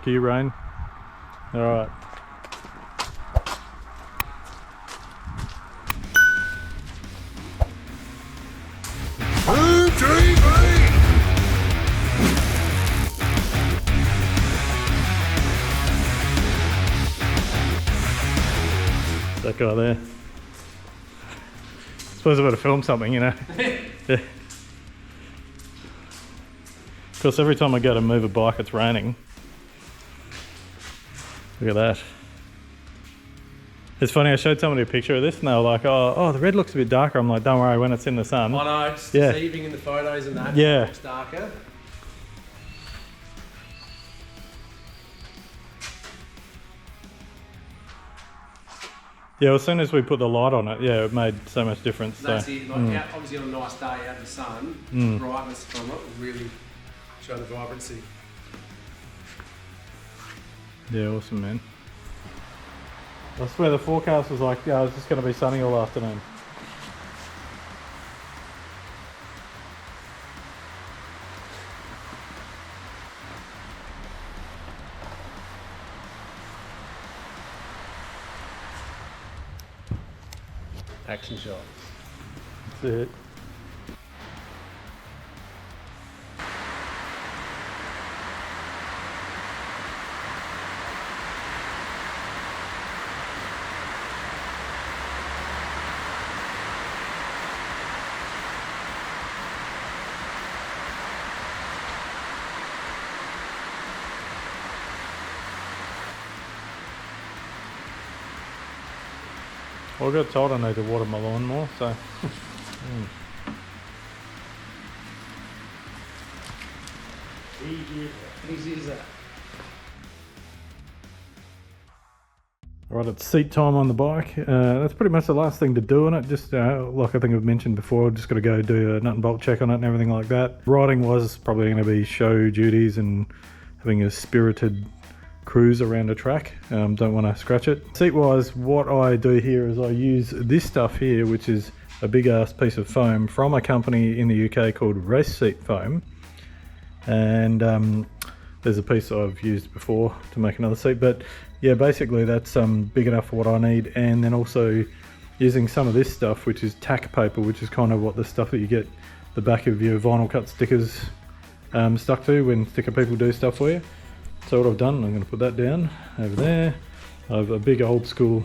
to you, Rain. Alright. HoonTV! That guy there. Suppose I've got to film something, you know. Yeah. Of course, every time I go to move a bike, it's raining. Look at that. It's funny, I showed somebody a picture of this and they were like, oh, the red looks a bit darker. I'm like, don't worry, when it's in the sun. I know, it's deceiving in the photos and that. Yeah. It looks darker. Yeah, as soon as we put the light on it, yeah, it made so much difference. That's so. it. Like, obviously on a nice day out in the sun, the brightness from it will really show the vibrancy. Yeah, awesome, man. I swear the forecast was like, yeah, it's just going to be sunny all afternoon. Action shot. That's it. Well, I got told I need to water my lawn more, so. Easy as that. Alright, it's seat time on the bike. That's pretty much the last thing to do on it. Just like I think I've mentioned before, just got to go do a nut and bolt check on it and everything like that. Riding was probably going to be show duties and having a spirited cruise around a track. Don't want to scratch it. Seat wise, what I do here is I use this stuff here, which is a big ass piece of foam from a company in the UK called Race Seat Foam, and there's a piece I've used before to make another seat, but yeah, basically that's big enough for what I need. And then also using some of this stuff, which is tack paper, which is kind of what the stuff that you get the back of your vinyl cut stickers stuck to when sticker people do stuff for you. So what I've done, I'm going to put that down over there. I have a big old school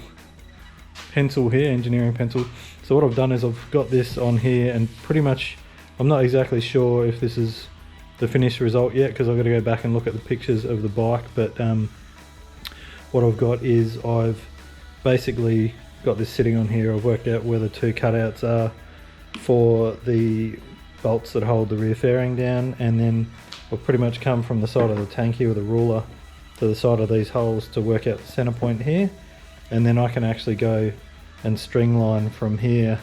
pencil here, engineering pencil. So what I've done is I've got this on here, and pretty much I'm not exactly sure if this is the finished result yet because I've got to go back and look at the pictures of the bike, but what I've got is I've basically got this sitting on here. I've worked out where the two cutouts are for the bolts that hold the rear fairing down, and then I've pretty much come from the side of the tanky with a ruler to the side of these holes to work out the center point here, and then I can actually go and string line from here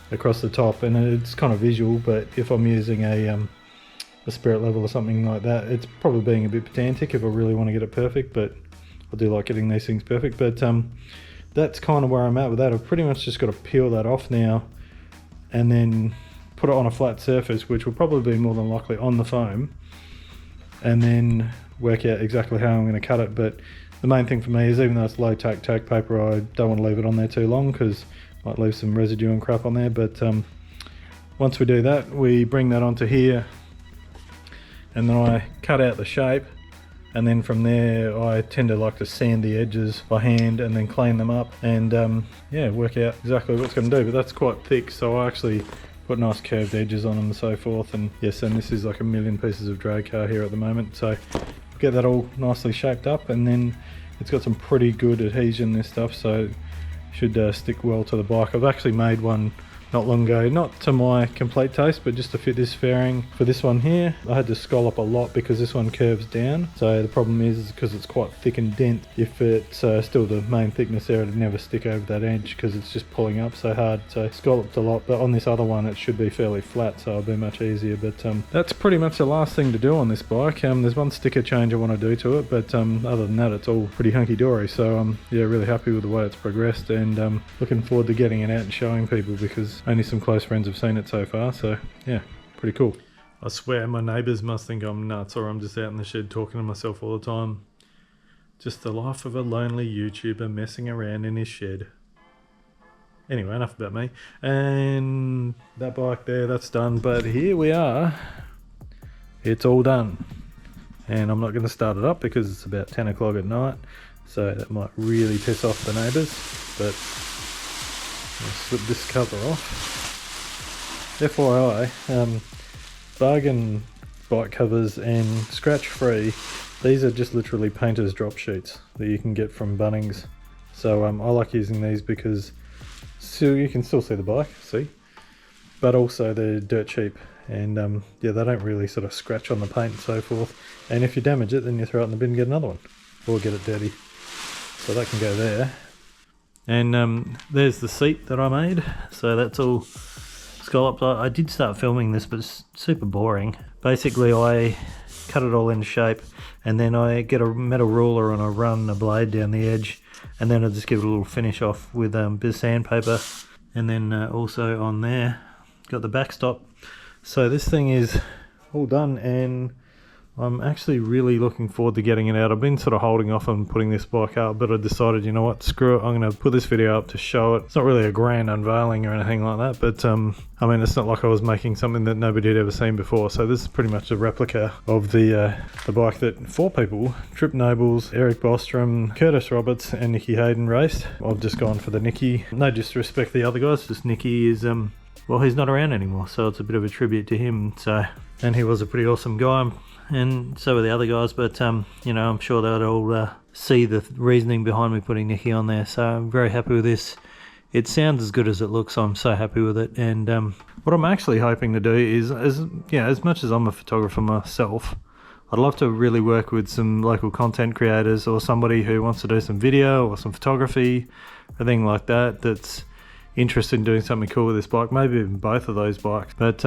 across the top. And it's kind of visual, but if I'm using a spirit level or something like that, it's probably being a bit pedantic if I really want to get it perfect, but I do like getting these things perfect. But that's kind of where I'm at with that. I've pretty much just got to peel that off now and then put it on a flat surface, which will probably be more than likely on the foam, and then work out exactly how I'm going to cut it. But the main thing for me is, even though it's low tack paper, I don't want to leave it on there too long because I might leave some residue and crap on there. But once we do that, we bring that onto here, and then I cut out the shape, and then from there I tend to like to sand the edges by hand and then clean them up, and yeah, work out exactly what it's going to do. But that's quite thick, so I actually put nice curved edges on them and so forth. And yes, and this is like a million pieces of drag car here at the moment, so get that all nicely shaped up, and then it's got some pretty good adhesion, this stuff, so should stick well to the bike. I've actually made one not long ago, not to my complete taste, but just to fit this fairing for this one here. I had to scallop a lot because this one curves down, so the problem is because it's quite thick and dense, if it's still the main thickness there, it'd never stick over that edge because it's just pulling up so hard. So scalloped a lot, but on this other one it should be fairly flat, so it'll be much easier. But that's pretty much the last thing to do on this bike. There's one sticker change I want to do to it, but other than that it's all pretty hunky-dory. So yeah, really happy with the way it's progressed, and looking forward to getting it out and showing people, because only some close friends have seen it so far. So yeah, pretty cool. I swear my neighbours must think I'm nuts, or I'm just out in the shed talking to myself all the time. Just the life of a lonely YouTuber messing around in his shed. Anyway, enough about me. And that bike there, that's done. But here we are. It's all done. And I'm not going to start it up because it's about 10 o'clock at night. So that might really piss off the neighbours. But I'll slip this cover off. FYI, bargain bike covers and scratch free. These are just literally painter's drop sheets that you can get from Bunnings. So I like using these because you can still see the bike, see? But also they're dirt cheap, and yeah, they don't really sort of scratch on the paint and so forth. And if you damage it, then you throw it in the bin and get another one, or get it dirty. So that can go there. And there's the seat that I made. So that's all scalloped. I did start filming this, but it's super boring. Basically, I cut it all into shape, and then I get a metal ruler and I run a blade down the edge, and then I just give it a little finish off with a bit of sandpaper. And then also on there, got the backstop. So this thing is all done, and I'm actually really looking forward to getting it out. I've been sort of holding off on putting this bike up, but I decided, you know what, screw it, I'm going to put this video up to show it. It's not really a grand unveiling or anything like that, but I mean, it's not like I was making something that nobody had ever seen before. So this is pretty much a replica of the bike that 4 people, Trip Nobles, Eric Bostrom, Curtis Roberts and Nicky Hayden raced. I've just gone for the Nicky. No disrespect to the other guys, just Nicky is, well, he's not around anymore, so it's a bit of a tribute to him. So, and he was a pretty awesome guy. And so were the other guys, but you know, I'm sure they'll all see the reasoning behind me putting Nicky on there. So I'm very happy with this. It sounds as good as it looks. I'm so happy with it. And what I'm actually hoping to do is, as much as I'm a photographer myself, I'd love to really work with some local content creators or somebody who wants to do some video or some photography, a thing like that, that's interested in doing something cool with this bike, maybe even both of those bikes. But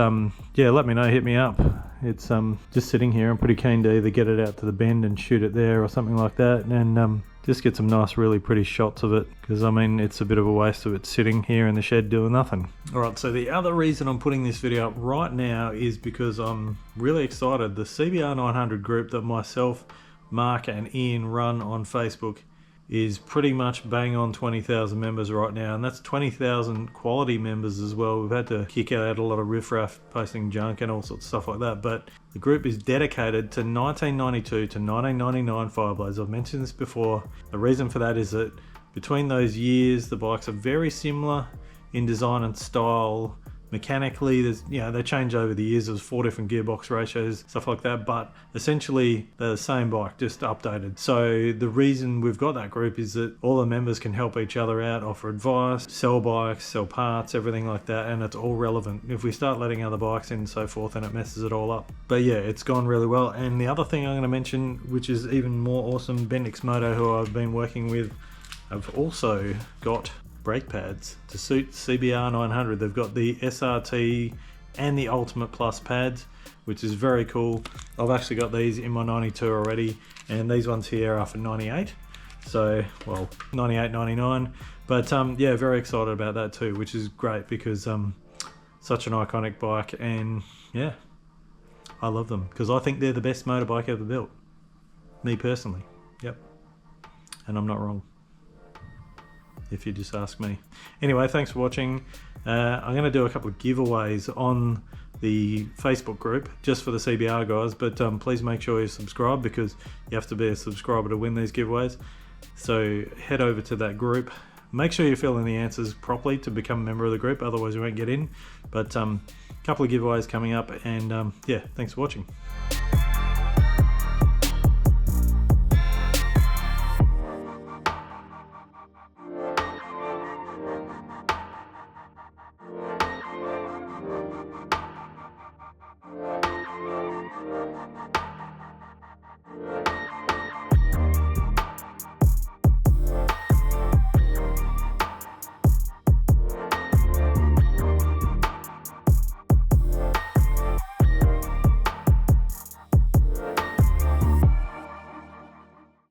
yeah, let me know, hit me up. It's just sitting here. I'm pretty keen to either get it out to the bend and shoot it there or something like that, and just get some nice, really pretty shots of it, because I mean, it's a bit of a waste of it sitting here in the shed doing nothing. Alright, so the other reason I'm putting this video up right now is because I'm really excited. The CBR900 group that myself, Mark and Ian run on Facebook is pretty much bang on 20,000 members right now, and that's 20,000 quality members as well. We've had to kick out a lot of riffraff posting junk and all sorts of stuff like that, but the group is dedicated to 1992 to 1999 Fireblades. I've mentioned this before. The reason for that is that between those years, the bikes are very similar in design and style. Mechanically, there's, you know, they change over the years. There's 4 different gearbox ratios, stuff like that, but essentially they're the same bike, just updated. So the reason we've got that group is that all the members can help each other out, offer advice, sell bikes, sell parts, everything like that, and it's all relevant. If we start letting other bikes in and so forth, then it messes it all up. But yeah, it's gone really well. And the other thing I'm going to mention, which is even more awesome, Bendix Moto, who I've been working with, have also got brake pads to suit CBR900. They've got the SRT and the Ultimate Plus pads, which is very cool. I've actually got these in my 92 already, and these ones here are for 98. So, well, 98, 99. But yeah, very excited about that too, which is great because such an iconic bike, and yeah, I love them because I think they're the best motorbike ever built. Me personally, yep. And I'm not wrong, if you just ask me. Anyway, thanks for watching. I'm going to do a couple of giveaways on the Facebook group just for the CBR guys, but please make sure you subscribe because you have to be a subscriber to win these giveaways. So head over to that group. Make sure you fill in the answers properly to become a member of the group, otherwise you won't get in. But a couple of giveaways coming up, and yeah, thanks for watching.